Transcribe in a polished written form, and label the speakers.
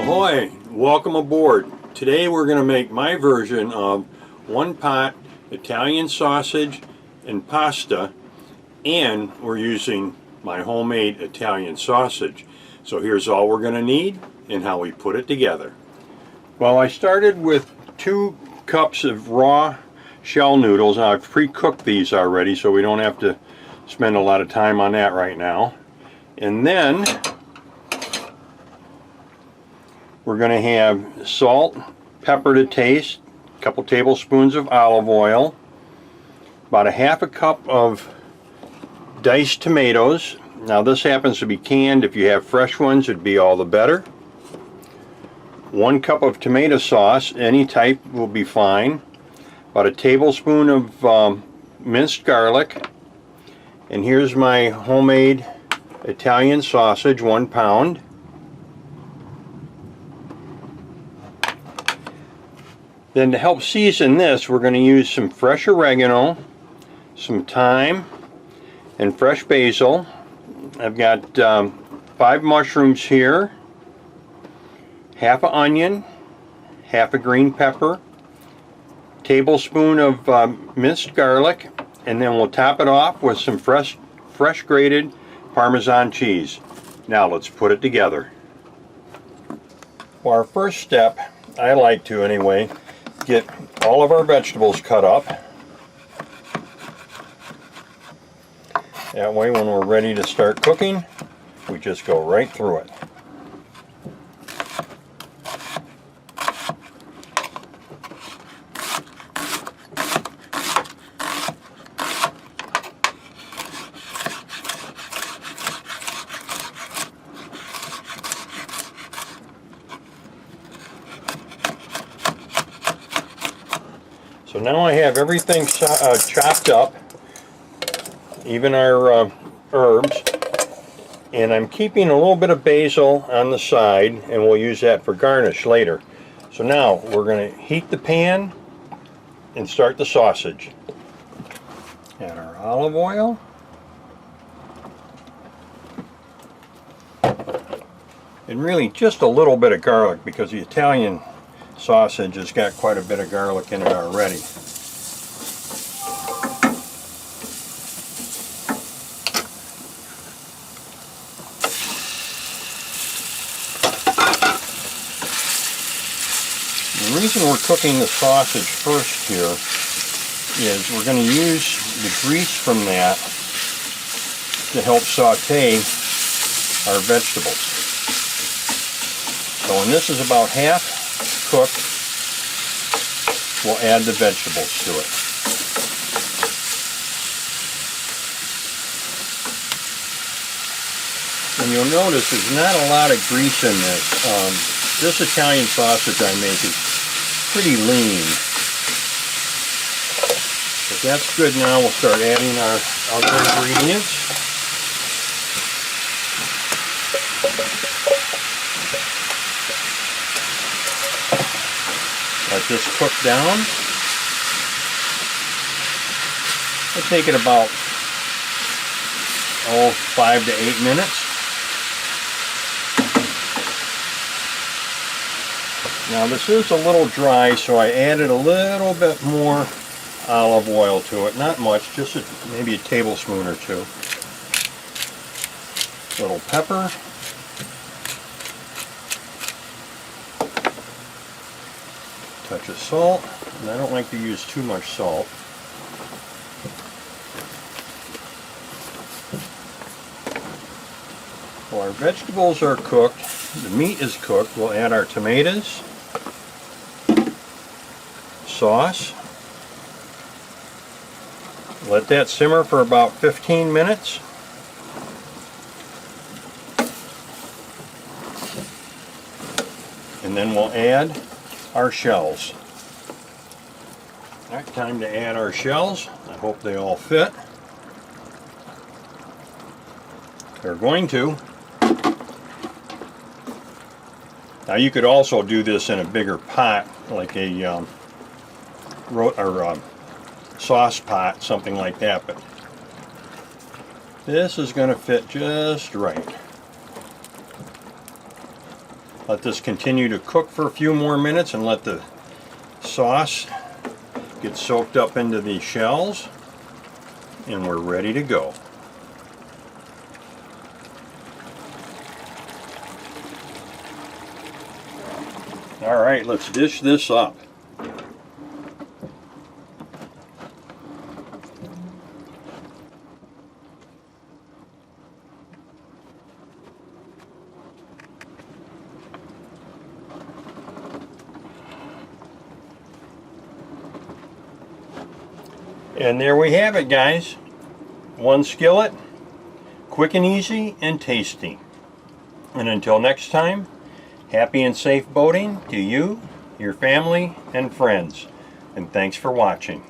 Speaker 1: Ahoy! Welcome aboard. Today we're going to make my version of one pot Italian sausage and pasta, and we're using my homemade Italian sausage. So here's all we're going to need and how we put it together. Well, I started with 2 cups of raw shell noodles. I've pre-cooked these already so we don't have to spend a lot of time on that right now. And then we're going to have salt, pepper to taste, a couple tablespoons of olive oil, about 1/2 cup of diced tomatoes. Now this happens to be canned. If you have fresh ones, it'd be all the better. 1 cup of tomato sauce, any type will be fine. About 1 tablespoon of minced garlic. And here's my homemade Italian sausage, 1 pound. Then to help season this, we're going to use some fresh oregano, some thyme, and fresh basil. I've got 5 mushrooms here, 1/2 onion, 1/2 green pepper, tablespoon of minced garlic, and then we'll top it off with some fresh grated Parmesan cheese. Now let's put it together. For our first step, I like to anyway, get all of our vegetables cut up. That way when we're ready to start cooking, we just go right through it. So now I have everything chopped up, even our herbs, and I'm keeping a little bit of basil on the side, and we'll use that for garnish later. So now we're going to heat the pan and start the sausage. Add our olive oil. And really just a little bit of garlic, because the Italian sausage has got quite a bit of garlic in it already. The reason we're cooking the sausage first here is we're going to use the grease from that to help saute our vegetables. So when this is about half cooked, we'll add the vegetables to it. And you'll notice there's not a lot of grease in this. This Italian sausage I make is pretty lean. But that's good. Now we'll start adding our other ingredients. Let this cook down. It'll take it about 5 to 8 minutes. Now this is a little dry, so I added a little bit more olive oil to it. Not much, just maybe a tablespoon or 2. A little pepper. Touch of salt, and I don't like to use too much salt. While our vegetables are cooked, the meat is cooked, we'll add our tomatoes, sauce. Let that simmer for about 15 minutes. And then we'll add our shells. Alright, time to add our shells. I hope they all fit. They're going to. Now you could also do this in a bigger pot, like a sauce pot, something like that, but this is going to fit just right. Let this continue to cook for a few more minutes and let the sauce get soaked up into the shells, and we're ready to go. All right, let's dish this up. And there we have it, guys. One skillet, quick and easy and tasty. And until next time, happy and safe boating to you, your family, and friends. And thanks for watching.